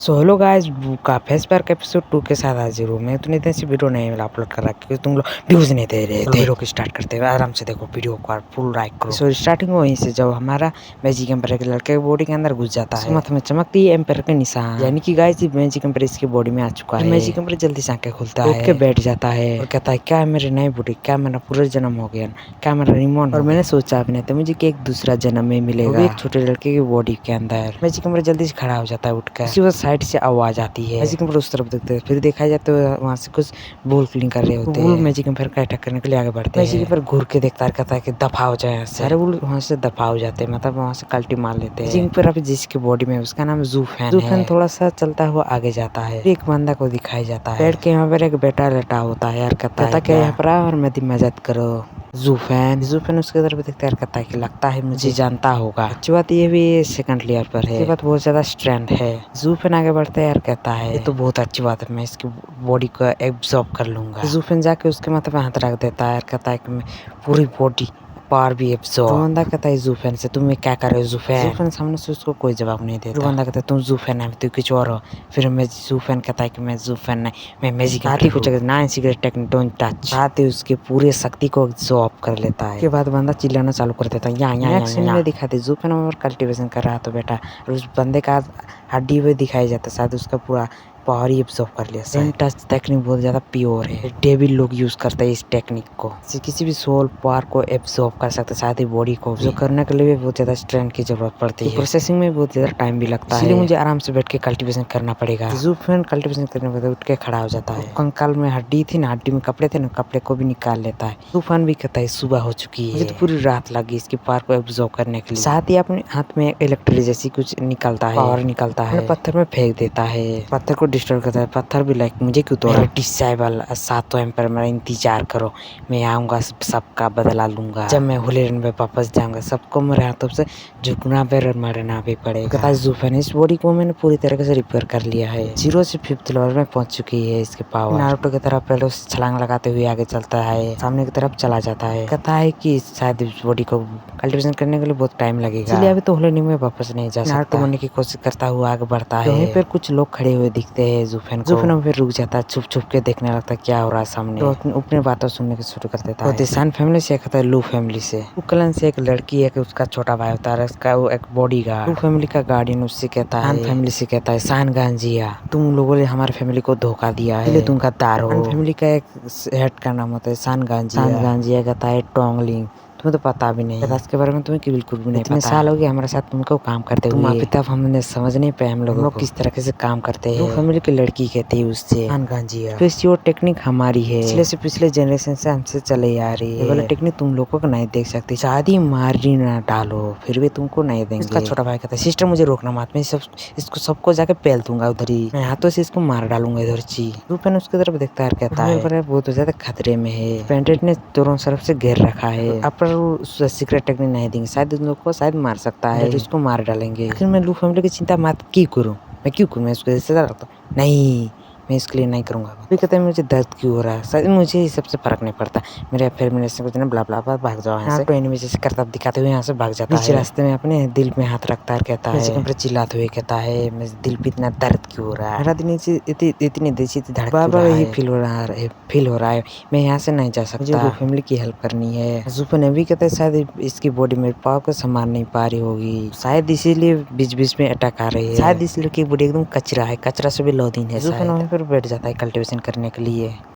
So hello guys, का face pack episode 2 के साथ हाजिर हूँ। मैं इतनी देर से वीडियो नहीं अपलोड कर रहा क्योंकि तुम लोग व्यूज नहीं दे रहे थे। वीडियो को स्टार्ट करते हुए आराम से देखो, वीडियो को फुल लाइक करो। सो स्टार्टिंग वहीं से जब हमारा मैजिक एम्पायर के लड़के बॉडी के अंदर घुस जाता है, माथे में चमकती है एम्पायर के निशान, यानी कि गाइस मैजिक एम्पायर इसकी बॉडी में आ चुका है। मैजिक एम्पायर जल्दी से आंखें खुलता है, उठ के बैठ जाता है और कहता है क्या मेरी नई बॉडी, क्या मेरा पूरा जन्म हो गया, क्या मेरा रिमोन। और मैंने सोचा भी नहीं था मुझे कि एक दूसरा जन्म में मिलेगा, एक छोटे लड़के की बॉडी के अंदर। मैजिक एम्पायर जल्दी से खड़ा हो जाता है उठकर। उसी वक्त साइड से आवाज आती है, मैजिक एम्पायर उस तरफ देखते हैं, फिर देखा जाए तो वहाँ से कुछ बॉल क्लिंग कर रहे होते हैं। मैजिक एम्पायर का अटैक करने के लिए आगे बढ़ते हैं। मैजिक एम्पायर घूर के देखता है, कहता है कि दफा हो जाए यहाँ से। सारे बुल वहाँ से दफा हो जाते हैं, मतलब वहाँ से कल्टी मार लेते हैं। मैजिक एम्पायर अभी जिसकी बॉडी में उसका नाम जूफेन। जूफेन थोड़ा सा चलता हुआ आगे जाता है, एक बंदा को दिखाई जाता है बैठ के, यहाँ पर एक बेटा लेटा होता है यार, कहता है क्या यहाँ पर आओ और मेरी मदद करो। जूफेन उसके तरफ देखते यार, कहता है कि लगता है मुझे जानता होगा। अच्छी बात ये भी सेकंड लेयर पर है, ये बात बहुत ज्यादा स्ट्रेंथ है। जूफेन आगे बढ़ता है यार, कहता है ये तो बहुत अच्छी बात है, मैं इसकी बॉडी को एब्जॉर्ब कर लूंगा। जूफेन जाके उसके माथे पे हाथ रख देता है यार, कहता है कि मैं पूरी बॉडी पार भी एब्जॉर्ब। बंदा कहता है जूफेन से तुम क्या कर रहे हो जूफेन। जूफेन सामने से उसको कोई जवाब नहीं देता। बंदा कहता है तुम जूफेन है, तुम कुछ और हो। फिर मैं जूफेन कहता है कि मैं जूफेन नहीं, मैं मैजिक कुछ ना सीक्रेट टेक्निक डोंट टच। साथ ही उसके पूरे शक्ति को एब्जॉर्ब कर लेता है। उसके बाद बंदा चिल्लाना चालू कर देता है। यहाँ दिखाते जूफेन और कल्टीवेशन कर रहा था बेटा, और उस बंदे का हड्डी भी दिखाई जाता है, शायद उसका पूरा पावर ही एब्जॉर्ब कर लिया। टच टेक्निक बहुत ज्यादा प्योर है, डेविल लोग यूज करते हैं इस टेक्निक को। किसी भी सोल पावर को एब्जॉर्ब कर सकते, साथ ही बॉडी को जो करने के लिए भी बहुत ज्यादा स्ट्रेंथ की जरूरत पड़ती है। प्रोसेसिंग में बहुत ज्यादा टाइम भी लगता है, इसलिए मुझे आराम से बैठ के कल्टीवेशन करना पड़ेगा। जूफेन कल्टीवेशन करने के बाद उठ के खड़ा हो जाता है। कंकाल में हड्डी थी ना, हड्डी में कपड़े थे ना, कपड़े को भी निकाल लेता है। तूफान भी कहता है सुबह हो चुकी है, मुझे तो पूरी रात लगी इसकी पावर को एब्जॉर्ब करने के लिए। साथ ही अपने हाथ में इलेक्ट्रिक जैसी कुछ निकलता है, पावर निकलता है, पत्थर में फेंक देता है, पत्थर को डिस्ट्रॉय करता है। पत्थर भी लाइक मुझे क्यों तोड़ा, डिसेबल सातों एम्पायर मेरा इंतजार करो, मैं आऊंगा सबका बदला लूंगा। जब मैं होली रन में वापस जाऊंगा सबको मेरे हाथों से झुकना भी और मरना भी पड़ेगा। जूफेन इस बॉडी को मैंने पूरी तरीके से रिपेयर कर लिया है, 0 से 5th लेवल में पहुंच चुकी है इसकी पावर। नारुतो की तरह पहले उसे छलांग लगाते हुए आगे चलता है, सामने की तरफ चला जाता है। कहता है कि शायद इस बॉडी को कल्टीवेशन करने के लिए बहुत टाइम लगेगा, इसलिए अभी तो होली में वापस नहीं जा सकता। नारुतो बनने की कोशिश करता हुआ आगे बढ़ता है। वहीं पर कुछ लोग खड़े हुए दिखते हैं जूफेन को। फिर रुक जाता है, छुप छुप के देखने लगता है क्या हो रहा है सामने, तो अपनी बातों सुनने की शुरू कर देता है। सान फैमिली से कहता है लू फैमिली से। क्लन से एक लड़की है कि उसका छोटा भाई होता है, उसका वो एक बॉडी गार्ड। लू फैमिली का गार्डियन उससे कहता है, सान फैमिली से कहता है सान गांजिया तुम लोगों ने हमारे फैमिली को धोखा दिया है, इसलिए तुम गद्दार हो। फैमिली का एक हेड का नाम होता है सान गांजिया। सान गांजिया कहता है टोंगलिंग तुम्हें तो पता भी नहीं, इसके बारे में तुम्हें बिल्कुल भी नहीं पता। इतने साल हो गए हमारे साथ तुमको काम करते हुए, अभी तक हमने समझ नहीं पाए हम लोग किस तरह से काम करते हैं। फैमिली की लड़की कहती है उससे तो इसकी वो टेक्निक हमारी है, पिछले जनरेशन से हमसे चले आ रही है। वाला टेक्निक तुम लोगों को नहीं देख सकती, शादी मारी ना डालो फिर भी तुमको नहीं देंगे। इसका छोटा भाई कहता है सिस्टर मुझे रोकना मत, मैं इसको सबको जाके पहल दूंगा उधर ही, मैं हाथों से इसको मार डालूंगा इधर ची। रूपन उसकी तरफ देखता है, कहता है बहुत ज्यादा खतरे में है, पेंटेड ने दोनों तरफ से घेर रखा है, अब सीक्रेट टेक्निक नहीं देंगे, शायद उन लोग को शायद मार सकता है, इसको मार डालेंगे। लेकिन मैं लू फैमिली की चिंता मत क्यों करूँ, मैं क्यों करूँ, मैं उसको रिश्तेदार रखता हूँ, नहीं मैं इसके लिए नहीं करूँगा। फिर कहते हैं मुझे दर्द क्यों हो रहा है, शायद मुझे इस सबसे फर्क नहीं पड़ता, मेरे फिर मेरे से कुछ ना ब्ला ब्ला भाग जाओ यहाँ से। तो एनिमी जैसे करतब दिखाते हुए यहाँ से भाग जाता है। रास्ते में अपने दिल में हाथ रखता है, कहता है चिल्लाते हुए कहता है मेरे दिल पे इतना दर्द क्यों हो रहा है, मेरा दिल इतनी देसी धड़क बार यही फील हो रहा है, मैं यहाँ से नहीं जा सकता, मुझे फैमिली की हेल्प करनी है। जूफेन अभी कहते हैं शायद इसकी बॉडी में पावर को संभाल नहीं पा रही होगी, शायद इसीलिए बीच बीच में अटैक आ रही है, शायद इस लड़की की बॉडी एकदम कचरा है, कचरा से भी लौदीन है। जूफेन वहीं पर बैठ जाता है कल्टीवेशन करने के लिए।